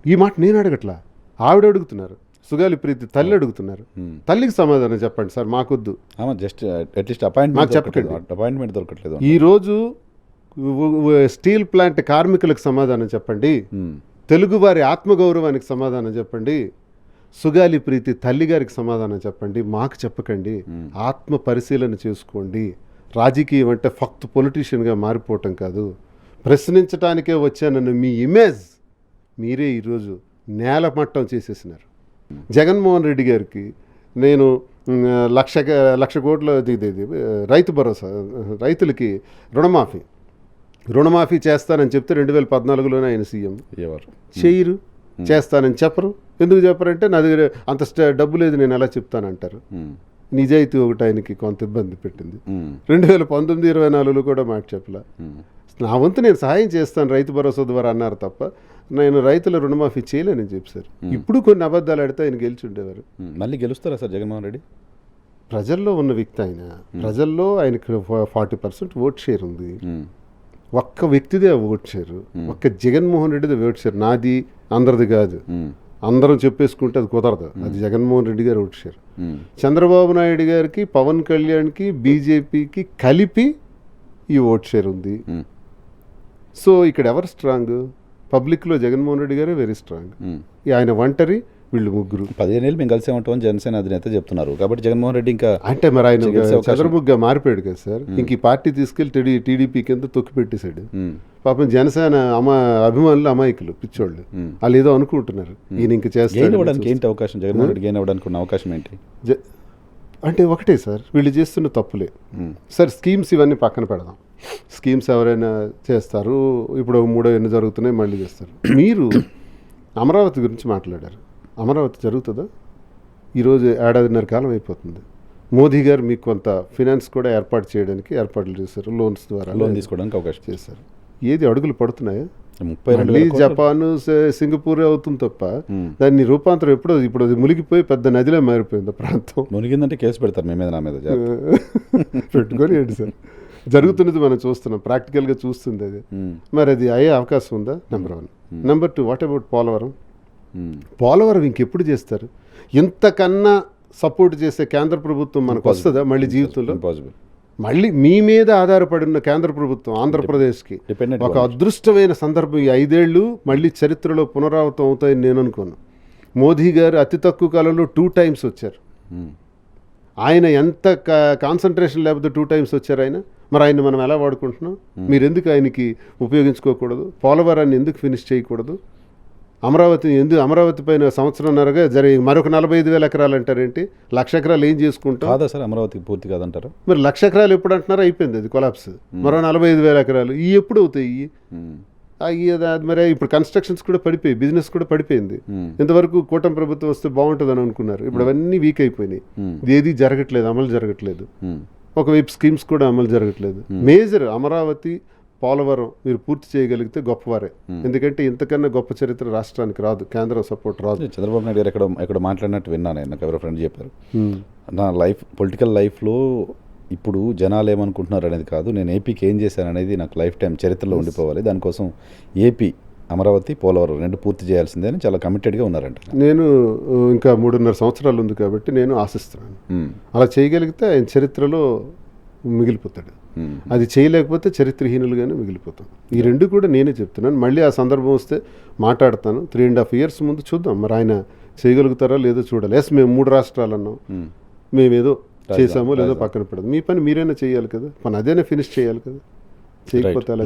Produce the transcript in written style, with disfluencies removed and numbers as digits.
ఈ మాట నేను అడగట్లా, ఆవిడ అడుగుతున్నారు, సుగాలి ప్రీతి తల్లి అడుగుతున్నారు. తల్లికి సమాధానం చెప్పండి సార్, మాకొద్దు. జస్ట్ అట్లీస్ట్ అపాయింట్మెంట్ దొరకట్లేదు. ఈరోజు స్టీల్ ప్లాంట్ కార్మికులకు సమాధానం చెప్పండి, తెలుగువారి ఆత్మగౌరవానికి సమాధానం చెప్పండి, సుగాలి ప్రీతి తల్లి గారికి సమాధానం చెప్పండి. మాకు చెప్పకండి. ఆత్మ పరిశీలన చేసుకోండి. రాజకీయం అంటే ఫక్త్ పొలిటీషియన్గా మారిపోవటం కాదు. ప్రశ్నించడానికే వచ్చానన్న మీ ఇమేజ్ మీరే ఈరోజు నేలమట్టం చేసేసినారు. జగన్మోహన్ రెడ్డి గారికి నేను లక్ష కోట్ల రైతు భరోసా, రైతులకి రుణమాఫీ చేస్తానని చెప్తే 2014లోనే ఆయన సీఎం చేయరు, చేస్తానని చెప్పరు. ఎందుకు చెప్పరంటే నా దగ్గర అంత డబ్బు లేదు, నేను ఎలా చెప్తానంటారు. నిజాయితీ ఒకటి ఆయనకి కొంత ఇబ్బంది పెట్టింది. 2019-24లో కూడా మాట చెప్పలే. నా వంతు నేను సహాయం చేస్తాను రైతు భరోసా ద్వారా అన్నారు తప్ప నేను రైతుల రుణమాఫీ చేయలేనని చెప్పారు. ఇప్పుడు కొన్ని అబద్ధాలు ఆడితే ఆయన గెలిచి ఉండేవారు. మళ్ళీ గెలుస్తారా సార్ జగన్మోహన్ రెడ్డి? ప్రజల్లో ఉన్న వ్యక్తి ఆయన. ప్రజల్లో ఆయనకు 40% ఓట్ షేర్ ఉంది. ఒక్క వ్యక్తిదే ఓట్ షేర్, ఒక్క జగన్మోహన్ రెడ్డిదే ఓట్ షేర్. నాది అందరిది కాదు. అందరం చెప్పేసుకుంటే అది కుదరదు. అది జగన్మోహన్ రెడ్డి గారు ఓట్ షేర్. చంద్రబాబు నాయుడు గారికి, పవన్ కళ్యాణ్కి, బీజేపీకి కలిపి ఈ ఓట్ షేర్ ఉంది. సో ఇక్కడ ఎవరు స్ట్రాంగ్? పబ్లిక్లో జగన్మోహన్ రెడ్డి గారే వెరీ స్ట్రాంగ్. ఆయన ఒంటరి, వీళ్ళు ముగ్గురు. 15 ఏళ్ళు మేము కలిసే ఉంటామని జనసేన అధినేత చెప్తున్నారు. కాబట్టి జగన్మోహన్ రెడ్డి ఇంకా అంటే మరి ఆయన చంద్రముగ్గా మారిపోయాడు కదా సార్. ఇంక ఈ పార్టీ తీసుకెళ్లి టీడీపీ కింద తొక్కి పెట్టేశాడు. పాపం జనసేన అభిమానులు అమాయకులు, పిచ్చోళ్ళు. వాళ్ళు ఏదో అనుకుంటున్నారు ఈయన ఇంక చేస్తారు. ఏంటి అవకాశం జగన్మోహన్ రెడ్డి గెయిన్ అవ్వడానికి ఉన్న అవకాశం ఏంటి? అంటే ఒకటే సార్, వీళ్ళు చేస్తున్న తప్పులే సార్. స్కీమ్స్ ఇవన్నీ పక్కన పెడదాం. స్కీమ్స్ ఎవరైనా చేస్తారు, ఇప్పుడు 3 ఎన్ని జరుగుతున్నాయి మళ్ళీ చేస్తారు. మీరు అమరావతి గురించి మాట్లాడారు. అమరావతి జరుగుతుందా? ఈరోజు 1.5 కాలం అయిపోతుంది. మోదీ గారు మీకు కొంత ఫినాన్స్ కూడా ఏర్పాటు చేయడానికి ఏర్పాట్లు చేశారు. లోన్స్ ద్వారా లోన్ తీసుకోవడానికి అవకాశం చేశారు. ఏది అడుగులు పడుతున్నాయా? మళ్ళీ జపాన్, సింగపూర్ అవుతుంది తప్ప దాన్ని రూపాంతరం ఎప్పుడో, ఇప్పుడు అది మునిగిపోయి పెద్ద నదిలో మారిపోయింది ప్రాంతం. మునిగిందంటే కేసు పెడతారు మీ మీద, నా మీద పెట్టుకొని ఏంటి సార్ జరుగుతున్నది మనం చూస్తున్నాం, ప్రాక్టికల్గా చూస్తుంది అది. మరి అది అయ్యే అవకాశం ఉందా? Number 1. Number 2, what about Polavaram ఇంకెప్పుడు చేస్తారు? ఇంతకన్నా సపోర్ట్ చేసే కేంద్ర ప్రభుత్వం మనకు వస్తుందా మళ్ళీ జీవితంలో? మళ్ళీ మీ మీద ఆధారపడిన కేంద్ర ప్రభుత్వం ఆంధ్రప్రదేశ్కి ఒక అదృష్టమైన సందర్భం. ఈ 5 ఏళ్ళు మళ్ళీ చరిత్రలో పునరావృతం అవుతాయని నేను అనుకోను. మోదీ గారు అతి తక్కువ కాలంలో 2 times వచ్చారు. ఆయన ఎంత కాన్సన్ట్రేషన్ లేకపోతే 2 times వచ్చారు ఆయన. మరి ఆయన మనం ఎలా వాడుకుంటున్నాం? మీరు ఎందుకు ఆయనకి ఉపయోగించుకోకూడదు? పోలవరాన్ని ఎందుకు ఫినిష్ చేయకూడదు? అమరావతి పైన సంవత్సరంన్నరగా మరొక 45,000 ఎకరాలు అంటారేంటి? 1,00,000 ఎకరాలు ఏం చేసుకుంటాం? కాదా సార్ అమరావతికి పూర్తి కాదంటారు? మరి 1,00,000 ఎకరాలు ఎప్పుడు అంటున్నారో అయిపోయింది, అది కొలాప్స్. మరో 45,000 ఎకరాలు ఇవి ఎప్పుడు అవుతాయి? మరి ఇప్పుడు కన్స్ట్రక్షన్స్ కూడా పడిపోయి, బిజినెస్ కూడా పడిపోయింది. ఇంతవరకు కూటమి ప్రభుత్వం వస్తే బాగుంటుందని అనుకున్నారు. ఇప్పుడు అవన్నీ వీక్ అయిపోయినాయి. ఏది జరగట్లేదు, అమలు జరగట్లేదు. ఒకవైపు స్కీమ్స్ కూడా అమలు జరగట్లేదు. మేజర్ అమరావతి, పోలవరం మీరు పూర్తి చేయగలిగితే గొప్పవారే. ఎందుకంటే ఇంతకన్నా గొప్ప చరిత్ర రాష్ట్రానికి రాదు, కేంద్రం సపోర్ట్ రాదు. చంద్రబాబు నాయుడు గారు ఎక్కడ మాట్లాడినట్టు విన్నాను, నాకు ఎవరో ఫ్రెండ్ చెప్పారు. నా పొలిటికల్ లైఫ్లో ఇప్పుడు జనాలు ఏమనుకుంటున్నారు అనేది కాదు, నేను ఏపీకి ఏం చేశాను అనేది నాకు లైఫ్ టైం చరిత్రలో ఉండిపోవాలి. దానికోసం ఏపీ, అమరావతి, పోలవరం 2 పూర్తి చేయాల్సిందే అని చాలా కమిటెడ్గా ఉన్నారంట. నేను ఇంకా 3.5 సంవత్సరాలు ఉంది కాబట్టి నేను ఆశిస్తున్నాను. అలా చేయగలిగితే ఆయన చరిత్రలో మిగిలిపోతాడు. అది చేయలేకపోతే చరిత్రహీనులుగానే మిగిలిపోతాం. ఈ 2 కూడా నేనే చెప్తున్నాను. మళ్ళీ ఆ సందర్భం వస్తే మాట్లాడతాను. 3.5 years ముందు చూద్దాం మరి ఆయన చేయగలుగుతారా లేదో చూడాలి. మేము 3 రాష్ట్రాలు అన్నాం, మేమేదో చేసామో లేదో పక్కన పెడదాం. మీ పని మీరైనా చేయాలి కదా, అదేనా ఫినిష్ చేయాలి కదా. చేయకపోతే అలా